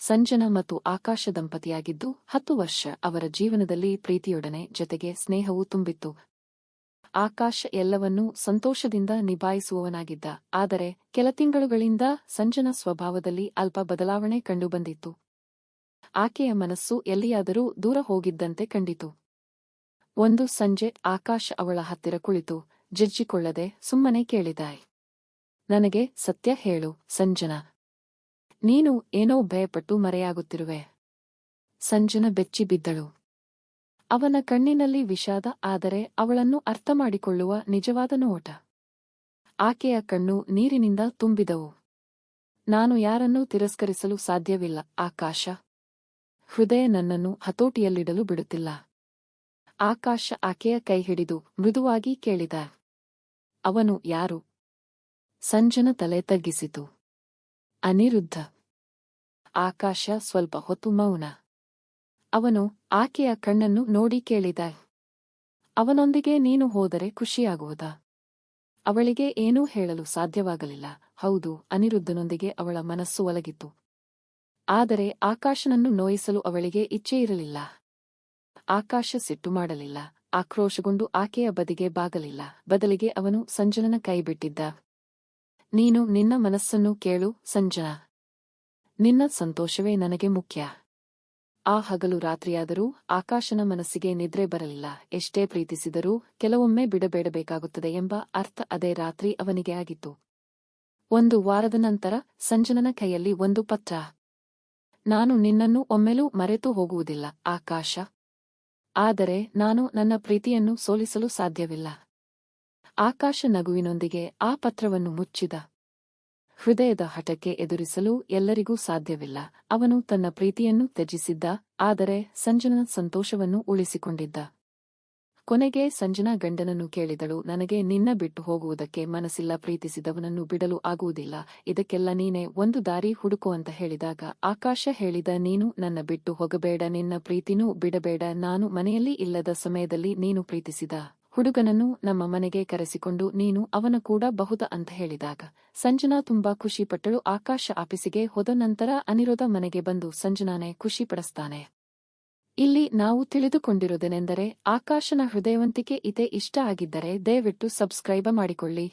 ಸಂಜನಾ ಮತ್ತು ಆಕಾಶ ದಂಪತಿಯಾಗಿದ್ದು 10 ವರ್ಷ ಅವರ ಜೀವನದಲ್ಲಿ ಪ್ರೀತಿಯೊಡನೆ ಜತೆಗೆ ಸ್ನೇಹವೂ ತುಂಬಿತ್ತು. ಆಕಾಶ ಎಲ್ಲವನ್ನೂ ಸಂತೋಷದಿಂದ ನಿಭಾಯಿಸುವವನಾಗಿದ್ದ. ಆದರೆ ಕೆಲ ತಿಂಗಳುಗಳಿಂದ ಸಂಜನಾ ಸ್ವಭಾವದಲ್ಲಿ ಅಲ್ಪ ಬದಲಾವಣೆ ಕಂಡುಬಂದಿತ್ತು. ಆಕೆಯ ಮನಸ್ಸು ಎಲ್ಲಿಯಾದರೂ ದೂರ ಹೋಗಿದ್ದಂತೆ ಕಂಡಿತು. ಒಂದು ಸಂಜೆ ಆಕಾಶ ಅವಳ ಹತ್ತಿರ ಕುಳಿತು ಜಜ್ಜಿಕೊಳ್ಳದೆ ಸುಮ್ಮನೆ ಕೇಳಿದಾಯ್. ನನಗೆ ಸತ್ಯ ಹೇಳು ಸಂಜನಾ. ನೀನು ಏನೋ ಭಯಪಟ್ಟು ಮರೆಯಾಗುತ್ತಿರುವೆ. ಸಂಜನಾ ಬೆಚ್ಚಿ ಬಿದ್ದಳು. ಅವನ ಕಣ್ಣಿನಲ್ಲಿ ವಿಷಾದ, ಆದರೆ ಅವಳನ್ನು ಅರ್ಥಮಾಡಿಕೊಳ್ಳುವ ನಿಜವಾದ ನೋಟ. ಆಕೆಯ ಕಣ್ಣು ನೀರಿನಿಂದ ತುಂಬಿದವು. ನಾನು ಯಾರನ್ನೂ ತಿರಸ್ಕರಿಸಲು ಸಾಧ್ಯವಿಲ್ಲ ಆಕಾಶ. ಹೃದಯ ನನ್ನನ್ನು ಹತೋಟಿಯಲ್ಲಿಡಲು ಬಿಡುತ್ತಿಲ್ಲ. ಆಕಾಶ ಆಕೆಯ ಕೈ ಹಿಡಿದು ಮೃದುವಾಗಿ ಕೇಳಿದ. ಅವನು ಯಾರು? ಸಂಜನಾ ತಲೆ ತಗ್ಗಿಸಿತು. ಅನಿರುದ್ಧ. ಆಕಾಶ ಸ್ವಲ್ಪ ಹೊತ್ತು ಮೌನ. ಅವನು ಆಕೆಯ ಕಣ್ಣನ್ನು ನೋಡಿ ಕೇಳಿದ. ಅವನೊಂದಿಗೆ ನೀನು ಹೋದರೆ ಖುಷಿಯಾಗುವುದಾ? ಅವಳಿಗೆ ಏನೂ ಹೇಳಲು ಸಾಧ್ಯವಾಗಲಿಲ್ಲ. ಹೌದು, ಅನಿರುದ್ಧನೊಂದಿಗೆ ಅವಳ ಮನಸ್ಸು ಒಲಗಿತ್ತು. ಆದರೆ ಆಕಾಶನನ್ನು ನೋಯಿಸಲು ಅವಳಿಗೆ ಇಚ್ಛೆಯಿರಲಿಲ್ಲ. ಆಕಾಶ ಸಿಟ್ಟು ಮಾಡಲಿಲ್ಲ, ಆಕ್ರೋಶಗೊಂಡು ಆಕೆಯ ಬದಿಗೆ ಬಾಗಲಿಲ್ಲ. ಬದಲಿಗೆ ಅವನು ಸಂಜನನ ಕೈ ಬಿಟ್ಟಿದ್ದ. ನೀನು ನಿನ್ನ ಮನಸ್ಸನ್ನು ಕೇಳು ಸಂಜನಾ. ನಿನ್ನ ಸಂತೋಷವೇ ನನಗೆ ಮುಖ್ಯ. ಆ ಹಗಲು ರಾತ್ರಿಯಾದರೂ ಆಕಾಶನ ಮನಸ್ಸಿಗೆ ನಿದ್ರೆ ಬರಲಿಲ್ಲ. ಎಷ್ಟೇ ಪ್ರೀತಿಸಿದರೂ ಕೆಲವೊಮ್ಮೆ ಬಿಡಬೇಡಬೇಕಾಗುತ್ತದೆ ಎಂಬ ಅರ್ಥ ಅದೇ ರಾತ್ರಿ ಅವನಿಗೆ ಆಗಿತ್ತು. 1 ವಾರದ ನಂತರ ಸಂಜನನ ಕೈಯಲ್ಲಿ ಒಂದು ಪತ್ರ. ನಾನು ನಿನ್ನನ್ನು ಒಮ್ಮೆಲೂ ಮರೆತು ಹೋಗುವುದಿಲ್ಲ ಆಕಾಶ. ಆದರೆ ನಾನು ನನ್ನ ಪ್ರೀತಿಯನ್ನು ಸೋಲಿಸಲು ಸಾಧ್ಯವಿಲ್ಲ. ಆಕಾಶ ನಗುವಿನೊಂದಿಗೆ ಆ ಪತ್ರವನ್ನು ಮುಚ್ಚಿದ. ಹೃದಯದ ಹಠಕ್ಕೆ ಎದುರಿಸಲು ಎಲ್ಲರಿಗೂ ಸಾಧ್ಯವಿಲ್ಲ. ಅವನು ತನ್ನ ಪ್ರೀತಿಯನ್ನು ತ್ಯಜಿಸಿದ್ದ, ಆದರೆ ಸಂಜನನ ಸಂತೋಷವನ್ನು ಉಳಿಸಿಕೊಂಡಿದ್ದ. ಕೊನೆಗೆ ಸಂಜನಾ ಗಂಡನನ್ನು ಕೇಳಿದಳು, ನನಗೆ ನಿನ್ನ ಬಿಟ್ಟು ಹೋಗುವುದಕ್ಕೆ ಮನಸ್ಸಿಲ್ಲ. ಪ್ರೀತಿಸಿದವನನ್ನು ಬಿಡಲು ಆಗುವುದಿಲ್ಲ. ಇದಕ್ಕೆಲ್ಲ ನೀನೇ ಒಂದು ದಾರಿ ಹುಡುಕು ಅಂತ ಹೇಳಿದಾಗ ಆಕಾಶ ಹೇಳಿದ, ನೀನು ನನ್ನ ಬಿಟ್ಟು ಹೋಗಬೇಡ, ನಿನ್ನ ಪ್ರೀತಿನೂ ಬಿಡಬೇಡ. ನಾನು ಮನೆಯಲ್ಲಿ ಇಲ್ಲದ ಸಮಯದಲ್ಲಿ ನೀನು ಪ್ರೀತಿಸಿದ ಹುಡುಗನನ್ನು ನಮ್ಮ ಮನೆಗೆ ಕರೆಸಿಕೊಂಡು ನೀನು ಅವನ ಕೂಡ ಬಹುದ ಅಂತ ಹೇಳಿದಾಗ ಸಂಜನಾ ತುಂಬಾ ಖುಷಿಪಟ್ಟಳು. ಆಕಾಶ ಆಫೀಸಿಗೆ ಹೋದ ನಂತರ ಅನಿರುದ್ಧ ಮನೆಗೆ ಬಂದು ಸಂಜನಾನೇ ಖುಷಿಪಡಿಸ್ತಾನೆ. ಇಲ್ಲಿ ನಾವು ತಿಳಿದುಕೊಂಡಿರುವುದೇನೆಂದರೆ ಆಕಾಶನ ಹೃದಯವಂತಿಕೆ ಇತೆ. ಇಷ್ಟ ಆಗಿದ್ದರೆ ದಯವಿಟ್ಟು ಸಬ್ಸ್ಕ್ರೈಬ್ ಮಾಡಿಕೊಳ್ಳಿ.